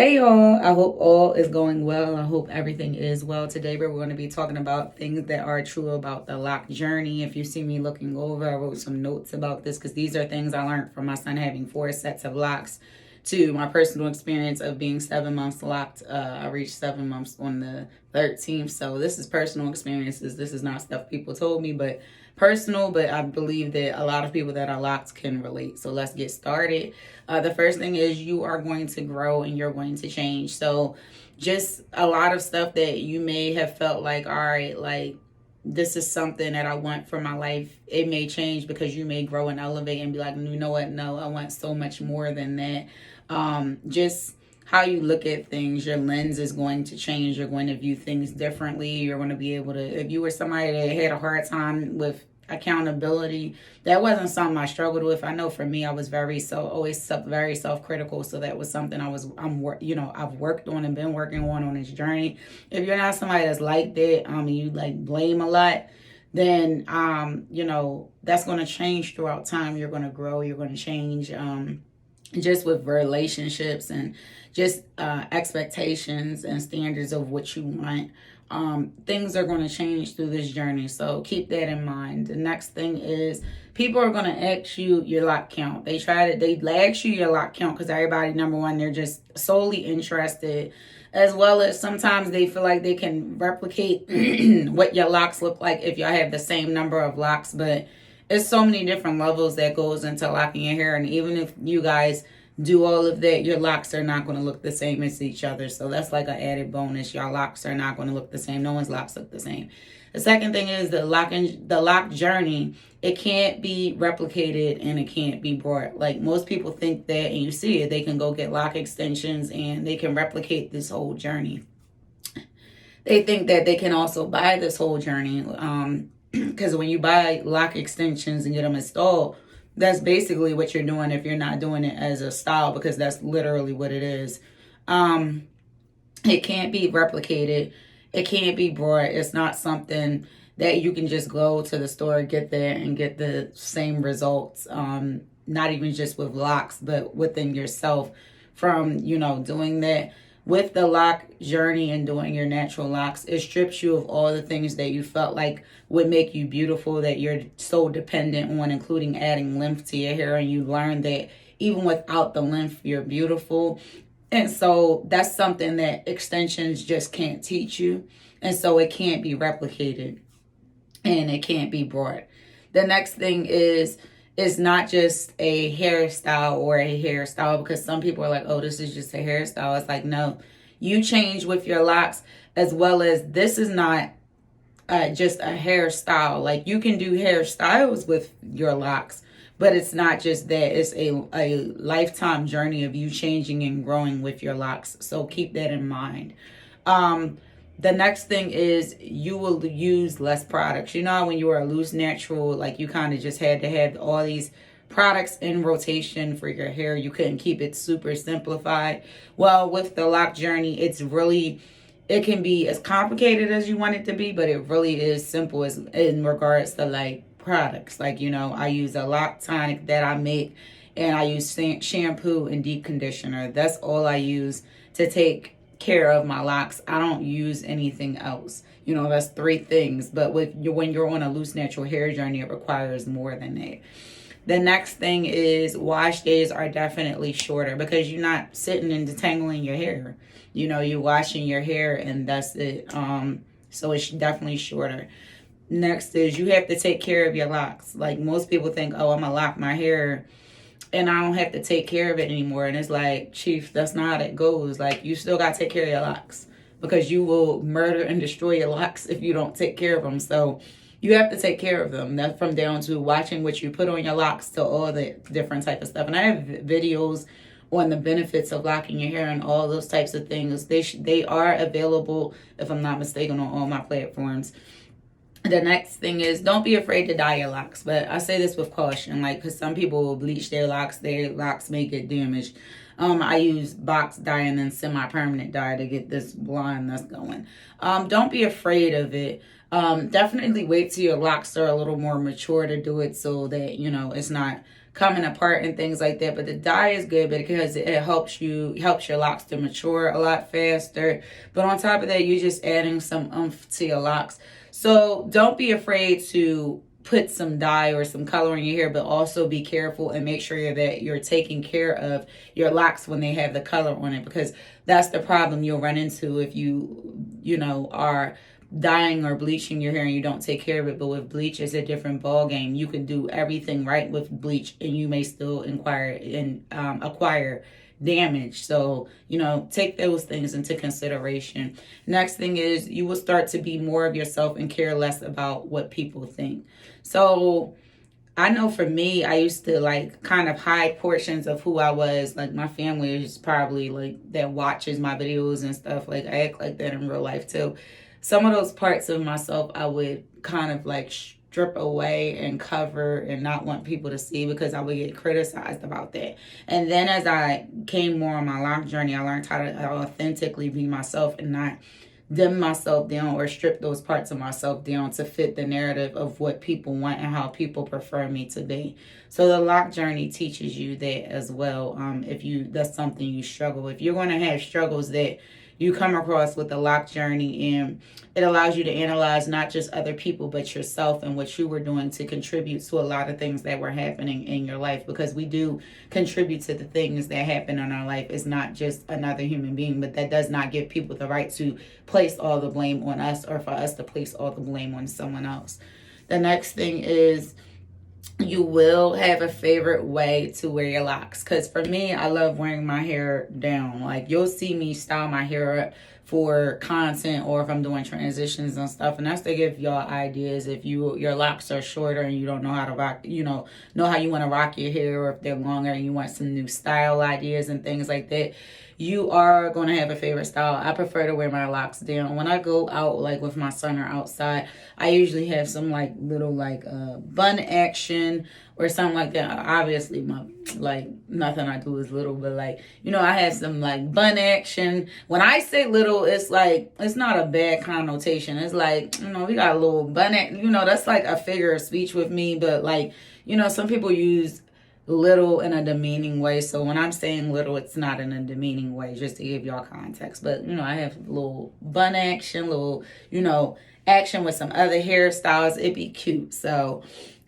Hey y'all, I hope all is going well. I hope everything is well. Today we're going to be talking about things that are true about the lock journey. If you see me looking over, I wrote some notes about this because these are things I learned from my son having 4 sets of locks to my personal experience of being 7 months locked. I reached 7 months on the 13th. So this is personal experiences. This is not stuff people told me, but personal, but I believe that a lot of people that are locked can relate. So let's get started. The first thing is you are going to grow and you're going to change. So just a lot of stuff that you may have felt like, all right, like this is something that I want for my life. It may change because you may grow and elevate and be like, you know what? No, I want so much more than that. Just how you look at things, your lens is going to change. You're going to view things differently. You're going to be able to, if you were somebody that had a hard time with accountability, that wasn't something I struggled with. I know for me, I was very self-critical. So that was something I've worked on and been working on this journey. If you're not somebody that's like that, you like blame a lot, then that's going to change throughout time. You're going to grow. You're going to change. Just with relationships and just expectations and standards of what you want. Things are going to change through this journey. So keep that in mind. The next thing is people are going to ask you your lock count. They ask you your lock count because everybody, number one, they're just solely interested, as well as sometimes they feel like they can replicate what your locks look like if y'all have the same number of locks. But it's so many different levels that goes into locking your hair. And even if you guys do all of that, your locks are not going to look the same as each other. So that's like an added bonus. Your locks are not going to look the same. No one's locks look the same. The second thing is the lock journey. It can't be replicated and it can't be brought. Like most people think that, and you see it, they can go get lock extensions and they can replicate this whole journey. They think that they can also buy this whole journey. Because when you buy lock extensions and get them installed, that's basically what you're doing if you're not doing it as a style, because that's literally what it is. It can't be replicated. It can't be brought. It's not something that you can just go to the store, get there, and get the same results. Not even just with locks, but within yourself from, doing that. With the lock journey and doing your natural locks, it strips you of all the things that you felt like would make you beautiful, that you're so dependent on, including adding length to your hair. And you learn that even without the length, you're beautiful. And so that's something that extensions just can't teach you. And so it can't be replicated and it can't be brought. The next thing is, it's not just a hairstyle because some people are like, oh, this is just a hairstyle. It's like, no, you change with your locks, as well as this is not just a hairstyle. Like you can do hairstyles with your locks, but it's not just that. It's a lifetime journey of you changing and growing with your locks. So keep that in mind. The next thing is you will use less products. You know, when you were a loose natural, like you kind of just had to have all these products in rotation for your hair. You couldn't keep it super simplified. Well, with the lock journey, it can be as complicated as you want it to be, but it really is simple as in regards to like products. Like, I use a lock tonic that I make, and I use shampoo and deep conditioner. That's all I use to take care of my locks. I don't use anything else. That's 3 things. But when you're on a loose natural hair journey, it requires more than that. The next thing is wash days are definitely shorter because you're not sitting and detangling your hair. You're washing your hair and that's it. So it's definitely shorter. Next is you have to take care of your locks. Like most people think, oh, I'm gonna lock my hair and I don't have to take care of it anymore. And it's like, Chief, that's not how that goes. Like, you still got to take care of your locks because you will murder and destroy your locks if you don't take care of them. So you have to take care of them. That's from down to watching what you put on your locks to all the different type of stuff. And I have videos on the benefits of locking your hair and all those types of things. They are available, if I'm not mistaken, on all my platforms. The next thing is don't be afraid to dye your locks. But I say this with caution, like, because some people will bleach their locks may get damaged. I use box dye and then semi-permanent dye to get this blonde that's going. Don't be afraid of it. Definitely wait till your locks are a little more mature to do it so that, it's not coming apart and things like that. But the dye is good because it helps your locks to mature a lot faster. But on top of that, you're just adding some oomph to your locks. So don't be afraid to put some dye or some color in your hair, but also be careful and make sure that you're taking care of your locks when they have the color on it, because that's the problem you'll run into if you know, are dyeing or bleaching your hair and you don't take care of it. But with bleach, it's a different ball game. You can do everything right with bleach and you may still acquire damage. So, you know, take those things into consideration. Next thing is you will start to be more of yourself and care less about what people think. So I know for me, I used to like kind of hide portions of who I was. Like my family is probably like that watches my videos and stuff. Like I act like that in real life too. Some of those parts of myself I would kind of like strip away and cover and not want people to see, because I would get criticized about that. And then as I came more on my lock journey, I learned how to authentically be myself and not dim myself down or strip those parts of myself down to fit the narrative of what people want and how people prefer me to be. So the lock journey teaches you that as well. If that's something you struggle with, you're going to have struggles that you come across with the lock journey, and it allows you to analyze not just other people but yourself and what you were doing to contribute to a lot of things that were happening in your life, because we do contribute to the things that happen in our life. It's not just another human being, but that does not give people the right to place all the blame on us or for us to place all the blame on someone else. The next thing is you will have a favorite way to wear your locks. Because for me, I love wearing my hair down. Like you'll see me style my hair up for content or if I'm doing transitions and stuff. And that's to give y'all ideas. If your locks are shorter and you don't know how to rock, know how you want to rock your hair, or if they're longer and you want some new style ideas and things like that, you are going to have a favorite style. I prefer to wear my locks down. When I go out like with my son or outside, I usually have some like little like bun action or something like that. Obviously nothing I do is little, but like, I have some like bun action. When I say little, it's like, it's not a bad connotation. It's like, we got a little bun action, that's like a figure of speech with me. But like, some people use little in a demeaning way. So when I'm saying little, it's not in a demeaning way, just to give y'all context. But, I have a little bun action, little, action with some other hairstyles. It'd be cute. So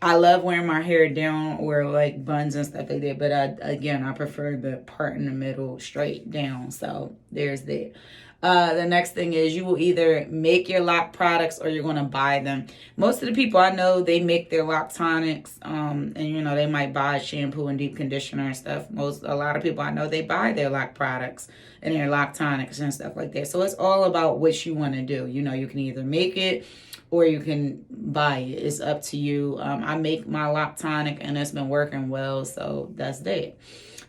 I love wearing my hair down or like buns and stuff like that. But I prefer the part in the middle straight down. So there's that. The next thing is you will either make your lock products or you're going to buy them. Most of the people I know, they make their lock tonics, and they might buy shampoo and deep conditioner and stuff. A lot of people I know, they buy their lock products and their lock tonics and stuff like that. So it's all about what you want to do. You can either make it or you can buy it. It's up to you. I make my lock tonic and it's been working well, so that's that.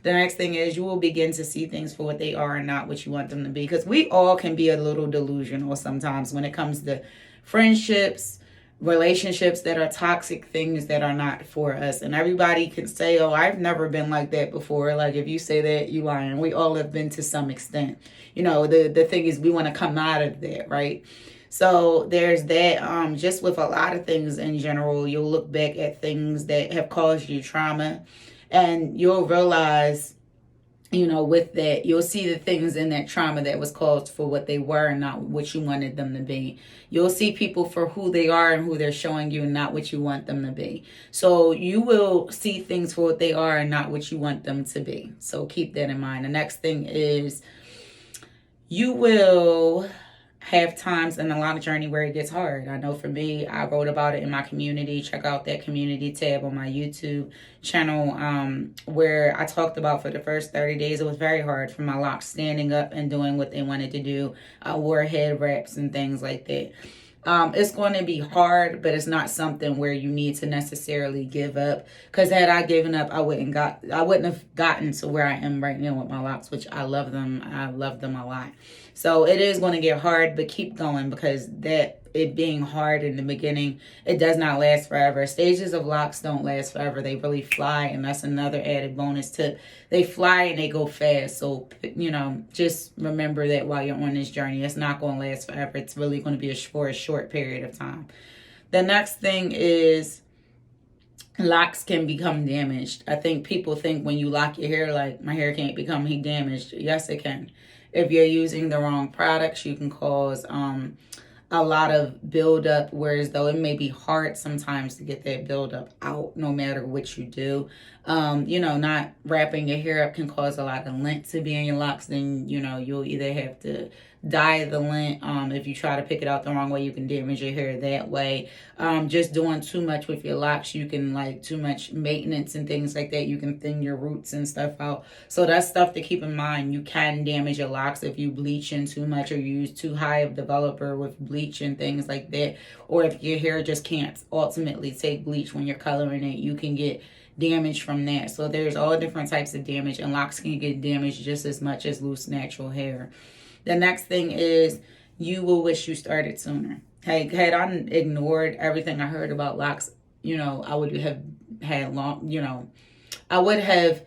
The next thing is you will begin to see things for what they are and not what you want them to be. Because we all can be a little delusional sometimes when it comes to friendships, relationships that are toxic, things that are not for us. And everybody can say, oh, I've never been like that before. Like if you say that, you lying. We all have been to some extent. The thing is we want to come out of that, right? So there's that. Just with a lot of things in general, you'll look back at things that have caused you trauma. And you'll realize, with that, you'll see the things in that trauma that was caused for what they were and not what you wanted them to be. You'll see people for who they are and who they're showing you and not what you want them to be. So you will see things for what they are and not what you want them to be. So keep that in mind. The next thing is you will have times in the lock journey where it gets hard. I know for me, I wrote about it in my community. Check out that community tab on my YouTube channel, where I talked about for the first 30 days, it was very hard for my locks standing up and doing what they wanted to do. I wore head wraps and things like that. It's going to be hard, but it's not something where you need to necessarily give up. Because had I given up, I wouldn't have gotten to where I am right now with my locks, which I love them. I love them a lot. So it is going to get hard, but keep going, because it being hard in the beginning, it does not last forever. Stages of locks don't last forever. They really fly, and that's another added bonus tip. They fly and they go fast. So, just remember that while you're on this journey. It's not going to last forever. It's really going to be for a short period of time. The next thing is locks can become damaged. I think people think when you lock your hair, like, my hair can't become damaged. Yes, it can. If you're using the wrong products, you can cause a lot of buildup, whereas though it may be hard sometimes to get that buildup out no matter what you do. Not wrapping your hair up can cause a lot of lint to be in your locks. Then, you'll either have to dye the lint. If you try to pick it out the wrong way, you can damage your hair that way. Just doing too much with your locks, you can, like, too much maintenance and things like that, you can thin your roots and stuff out. So that's stuff to keep in mind. You can damage your locks if you bleach in too much, or you use too high of developer with bleach and things like that. Or if your hair just can't ultimately take bleach when you're coloring it, you can get damage from that. So there's all different types of damage, and locks can get damaged just as much as loose natural hair. The next thing is, you will wish you started sooner. Hey, had I ignored everything I heard about locks, I would have had I would have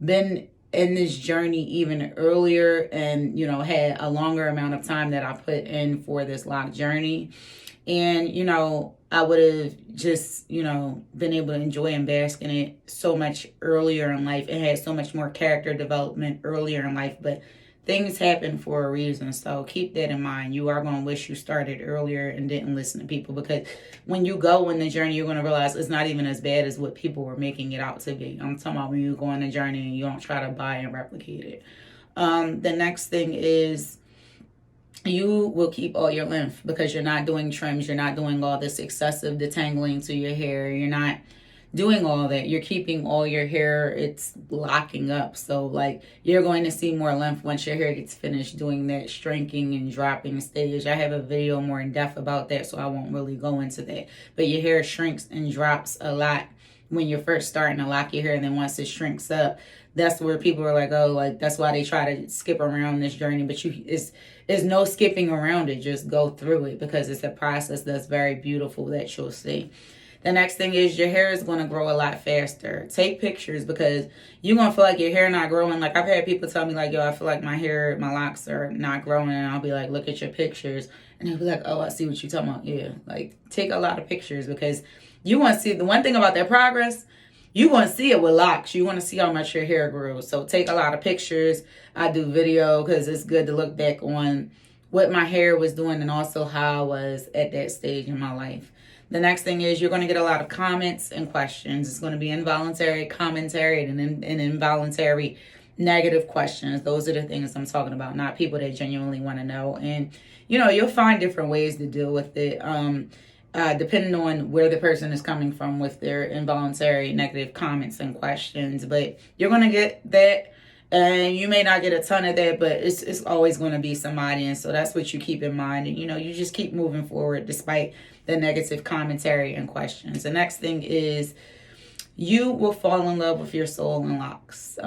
been in this journey even earlier, and, had a longer amount of time that I put in for this lock journey. And, I would have just, been able to enjoy and bask in it so much earlier in life. It had so much more character development earlier in life, but things happen for a reason. So keep that in mind. You are going to wish you started earlier and didn't listen to people, because when you go in the journey, you're going to realize it's not even as bad as what people were making it out to be. I'm talking about when you go on the journey and you don't try to buy and replicate it. The next thing is, you will keep all your length, because you're not doing trims. You're not doing all this excessive detangling to your hair. You're not doing all that. You're keeping all your hair. It's locking up. So, like, you're going to see more length once your hair gets finished doing that shrinking and dropping stage. I have a video more in depth about that, so I won't really go into that. But your hair shrinks and drops a lot when you're first starting to lock your hair, and then once it shrinks up, that's where people are like, oh, like, that's why they try to skip around this journey. But it's no skipping around it. Just go through it, because it's a process that's very beautiful that you'll see. The next thing is, your hair is going to grow a lot faster. Take pictures, because you're going to feel like your hair not growing. Like, I've had people tell me, like, yo, I feel like my locks are not growing. And I'll be like, look at your pictures. And they'll be like, oh, I see what you're talking about. Yeah, like, take a lot of pictures, because you want to see, the one thing about that progress, you want to see it with locks. You want to see how much your hair grew. So take a lot of pictures. I do video, because it's good to look back on what my hair was doing, and also how I was at that stage in my life. The next thing is, you're going to get a lot of comments and questions. It's going to be involuntary commentary and involuntary negative questions. Those are the things I'm talking about, not people that genuinely want to know. And, you'll find different ways to deal with it, depending on where the person is coming from with their involuntary negative comments and questions. But you're going to get that. And you may not get a ton of that, but it's always going to be somebody. And so that's what you keep in mind. And, you just keep moving forward despite the negative commentary and questions. The next thing is, you will fall in love with your soul and locks.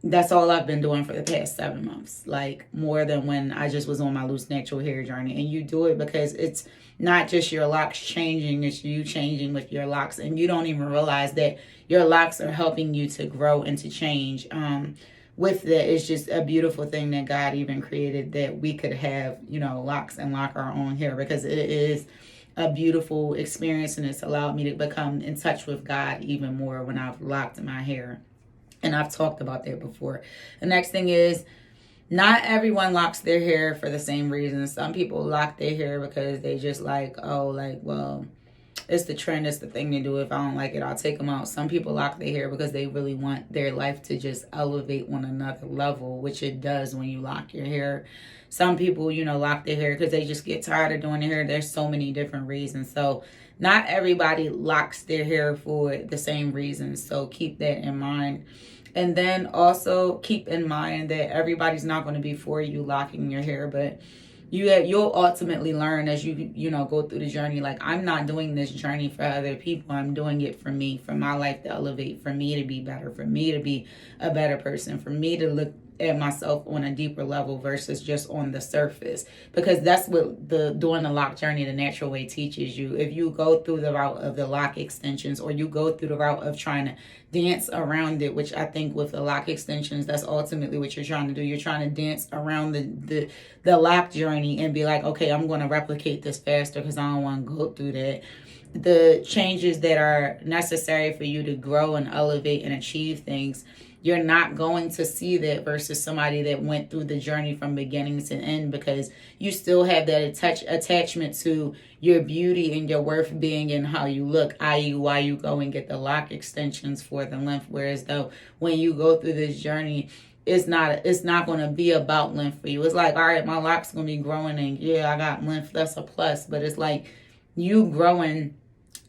That's all I've been doing for the past 7 months. Like, more than when I just was on my loose natural hair journey. And you do it because it's not just your locks changing, it's you changing with your locks. And you don't even realize that your locks are helping you to grow and to change. With that, it's just a beautiful thing that God even created, that we could have, locks and lock our own hair, because it is a beautiful experience, and it's allowed me to become in touch with God even more when I've locked my hair. And I've talked about that before. The next thing is, not everyone locks their hair for the same reasons. Some people lock their hair because they just like, well, it's the trend, it's the thing to do. If I don't like it, I'll take them out. Some people lock their hair because they really want their life to just elevate on another level, which it does when you lock your hair. Some people, lock their hair because they just get tired of doing their hair. There's so many different reasons. So not everybody locks their hair for the same reasons. So keep that in mind. And then also keep in mind that everybody's not going to be for you locking your hair, but you'll ultimately learn as you go through the journey. Like, I'm not doing this journey for other people. I'm doing it for me, for my life to elevate, for me to be better, for me to be a better person, for me to look at myself on a deeper level versus just on the surface, because that's what doing the lock journey the natural way teaches you. If you go through the route of the lock extensions, or you go through the route of trying to dance around it, which I think with the lock extensions, that's ultimately what you're trying to do. You're trying to dance around the lock journey and be like, okay, I'm going to replicate this faster because I don't want to go through that. The changes that are necessary for you to grow and elevate and achieve things, you're not going to see that versus somebody that went through the journey from beginning to end, because you still have that attachment to your beauty and your worth being in how you look, i.e. why you go and get the lock extensions for the length. Whereas though when you go through this journey, it's not going to be about length for you. It's like, all right, my lock's going to be growing and yeah, I got length, that's a plus. But it's like you growing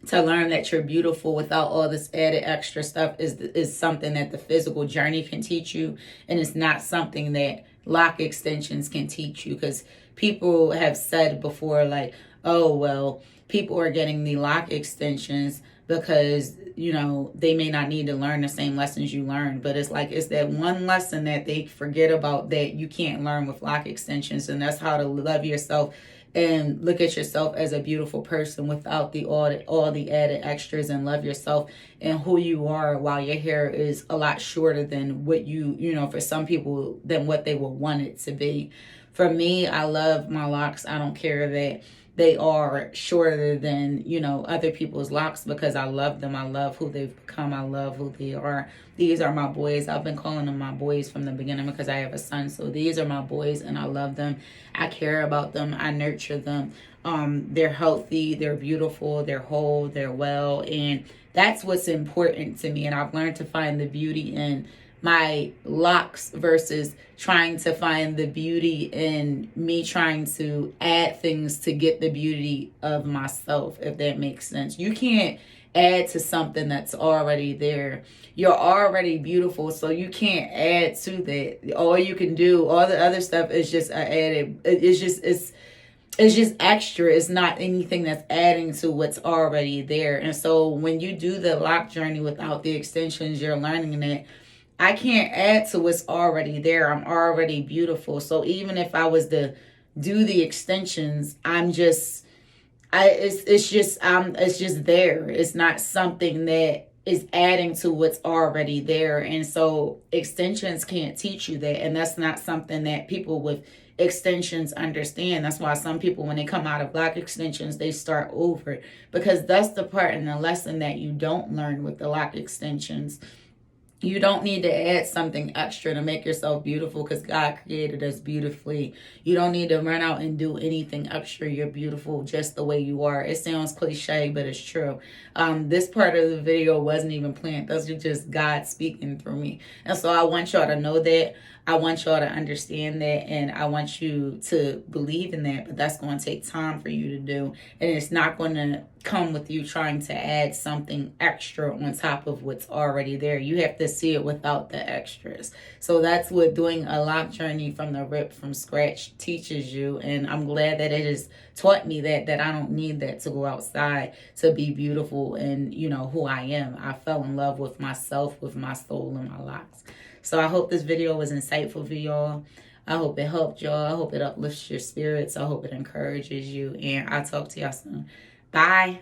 to learn that you're beautiful without all this added extra stuff is something that the physical journey can teach you, and it's not something that lock extensions can teach you. Because people have said before, like, oh well, people are getting the lock extensions because, you know, they may not need to learn the same lessons you learned. But it's like, it's that one lesson that they forget about that you can't learn with lock extensions, and that's how to love yourself and look at yourself as a beautiful person without all the added extras, and love yourself and who you are while your hair is a lot shorter than what you know, for some people, than what they would want it to be. For me, I love my locks. I don't care that they are shorter than, you know, other people's locks, because I love them. I love who they've become. I love who they are. These are my boys. I've been calling them my boys from the beginning because I have a son. So these are my boys and I love them. I care about them. I nurture them. They're healthy. They're beautiful. They're whole. They're well. And that's what's important to me. And I've learned to find the beauty in my locks versus trying to find the beauty in me trying to add things to get the beauty of myself, if that makes sense. You can't add to something that's already there. You're already beautiful, so you can't add to that. All you can do, all the other stuff is just added. It's just extra. It's not anything that's adding to what's already there. And so when you do the lock journey without the extensions, you're learning that I can't add to what's already there. I'm already beautiful. So even if I was to do the extensions, it's just there. It's not something that is adding to what's already there. And so extensions can't teach you that. And that's not something that people with extensions understand. That's why some people, when they come out of lock extensions, they start over, because that's the part in the lesson that you don't learn with the lock extensions. You don't need to add something extra to make yourself beautiful, because God created us beautifully. You don't need to run out and do anything extra. You're beautiful just the way you are. It sounds cliche, but it's true. This part of the video wasn't even planned. That's just God speaking through me. And so I want y'all to know that. I want y'all to understand that, and I want you to believe in that, but that's going to take time for you to do. And it's not going to come with you trying to add something extra on top of what's already there. You have to see it without the extras. So that's what doing a lock journey from the rip, from scratch, teaches you. And I'm glad that it has taught me that I don't need that to go outside to be beautiful and, you know, who I am. I fell in love with myself, with my soul and my locks. So I hope this video was insightful for y'all. I hope it helped y'all. I hope it uplifts your spirits. I hope it encourages you. And I'll talk to y'all soon. Bye.